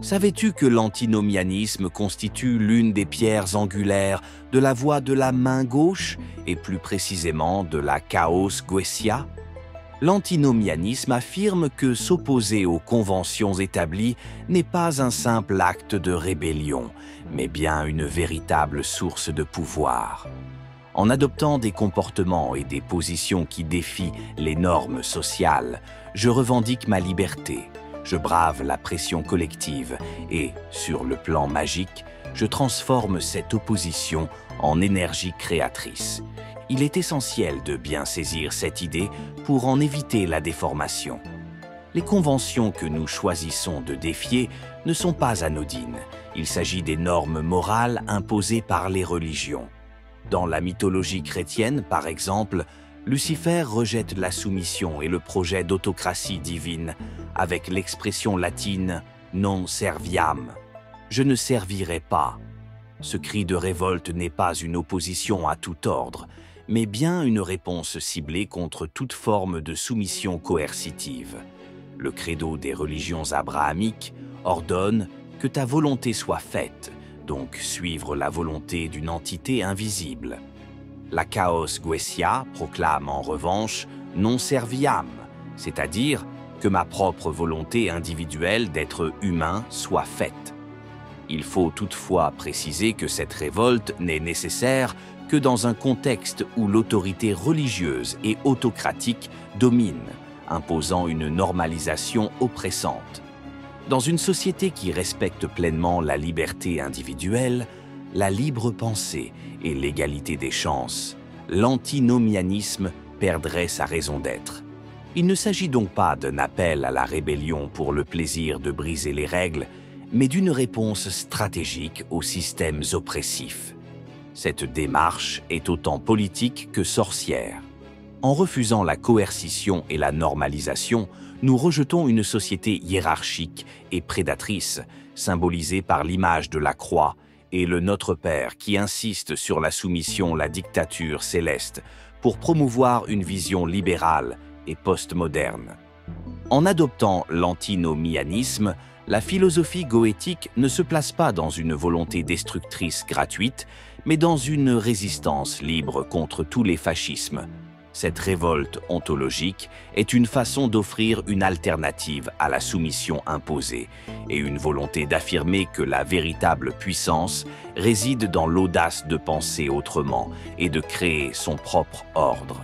Savais-tu que l'antinomianisme constitue l'une des pierres angulaires de la voie de la main gauche, et plus précisément de la Chaos Goetia? L'antinomianisme affirme que s'opposer aux conventions établies n'est pas un simple acte de rébellion, mais bien une véritable source de pouvoir. En adoptant des comportements et des positions qui défient les normes sociales, je revendique ma liberté. Je brave la pression collective et, sur le plan magique, je transforme cette opposition en énergie créatrice. Il est essentiel de bien saisir cette idée pour en éviter la déformation. Les conventions que nous choisissons de défier ne sont pas anodines. Il s'agit des normes morales imposées par les religions. Dans la mythologie chrétienne, par exemple, Lucifer rejette la soumission et le projet d'autocratie divine avec l'expression latine « non serviam », « je ne servirai pas ». Ce cri de révolte n'est pas une opposition à tout ordre, mais bien une réponse ciblée contre toute forme de soumission coercitive. Le credo des religions abrahamiques ordonne que ta volonté soit faite, donc suivre la volonté d'une entité invisible. La Chaos Goetia proclame en revanche « non serviam », c'est-à-dire que ma propre volonté individuelle d'être humain soit faite. Il faut toutefois préciser que cette révolte n'est nécessaire que dans un contexte où l'autorité religieuse et autocratique domine, imposant une normalisation oppressante. Dans une société qui respecte pleinement la liberté individuelle, la libre pensée et l'égalité des chances, l'antinomianisme perdrait sa raison d'être. Il ne s'agit donc pas d'un appel à la rébellion pour le plaisir de briser les règles, mais d'une réponse stratégique aux systèmes oppressifs. Cette démarche est autant politique que sorcière. En refusant la coercition et la normalisation, nous rejetons une société hiérarchique et prédatrice, symbolisée par l'image de la croix et le Notre Père qui insiste sur la soumission, la dictature céleste, pour promouvoir une vision libérale et postmoderne. En adoptant l'antinomianisme, la philosophie goétique ne se place pas dans une volonté destructrice gratuite, mais dans une résistance libre contre tous les fascismes. Cette révolte ontologique est une façon d'offrir une alternative à la soumission imposée et une volonté d'affirmer que la véritable puissance réside dans l'audace de penser autrement et de créer son propre ordre.